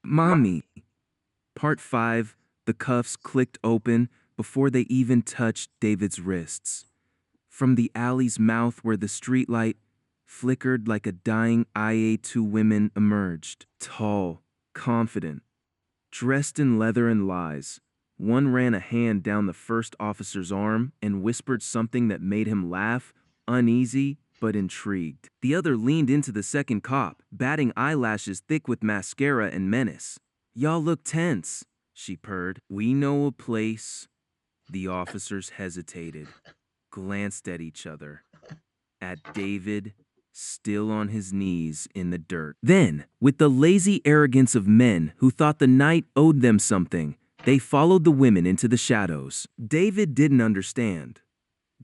Mommy. Part 5. The cuffs clicked open before they even touched David's wrists. From the alley's mouth where the streetlight flickered like a dying eye, two women emerged. Tall, confident, dressed in leather and lies. One ran a hand down the first officer's arm and whispered something that made him laugh, uneasy but intrigued. The other leaned into the second cop, batting eyelashes thick with mascara and menace. "Y'all look tense," she purred. "We know a place." The officers hesitated, glanced at each other, at David, still on his knees in the dirt. Then, with the lazy arrogance of men who thought the night owed them something, they followed the women into the shadows. David didn't understand,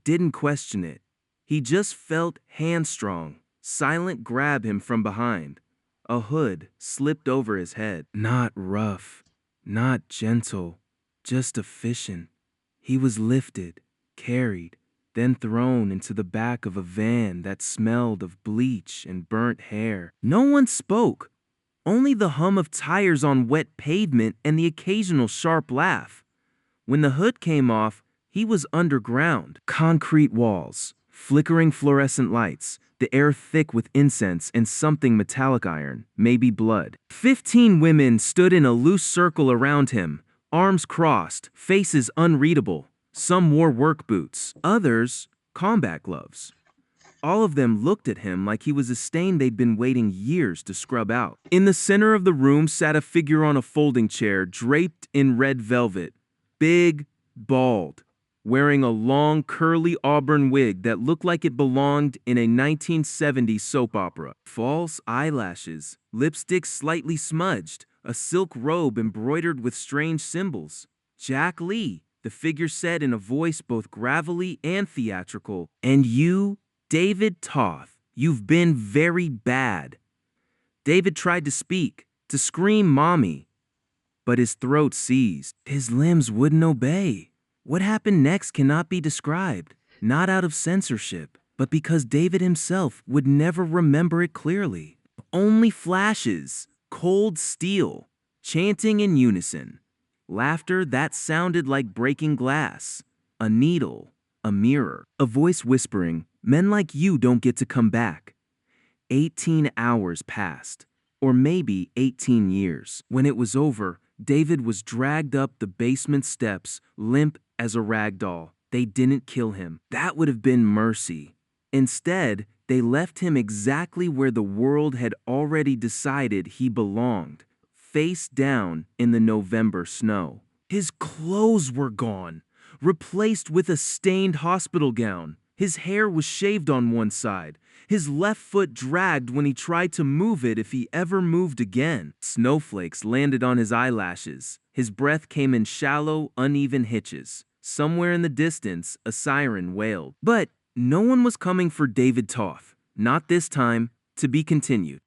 didn't question it. He just felt hand-strong, silent grab him from behind. A hood slipped over his head. Not rough, not gentle, just efficient. He was lifted, carried, then thrown into the back of a van that smelled of bleach and burnt hair. No one spoke, only the hum of tires on wet pavement and the occasional sharp laugh. When the hood came off, he was underground. Concrete walls, flickering fluorescent lights, the air thick with incense and something metallic iron, maybe blood. 15 women stood in a loose circle around him, arms crossed, faces unreadable. Some wore work boots, others combat gloves. All of them looked at him like he was a stain they'd been waiting years to scrub out. In the center of the room sat a figure on a folding chair draped in red velvet, big, bald, wearing a long, curly auburn wig that looked like it belonged in a 1970s soap opera. False eyelashes, lipstick slightly smudged, a silk robe embroidered with strange symbols. "Jack Lee," the figure said in a voice both gravelly and theatrical. "And you, David Toth, you've been very bad." David tried to speak, to scream "Mommy," but his throat seized. His limbs wouldn't obey. What happened next cannot be described, not out of censorship, but because David himself would never remember it clearly. Only flashes, cold steel, chanting in unison. Laughter that sounded like breaking glass, a needle, a mirror, a voice whispering, "Men like you don't get to come back." 18 hours passed, or maybe 18 years. When it was over, David was dragged up the basement steps, limp as a rag doll. They didn't kill him. That would have been mercy. Instead, they left him exactly where the world had already decided he belonged, face down in the November snow. His clothes were gone, replaced with a stained hospital gown. His hair was shaved on one side. His left foot dragged when he tried to move it if he ever moved again. Snowflakes landed on his eyelashes. His breath came in shallow, uneven hitches. Somewhere in the distance, a siren wailed. But no one was coming for David Toth. Not this time. To be continued.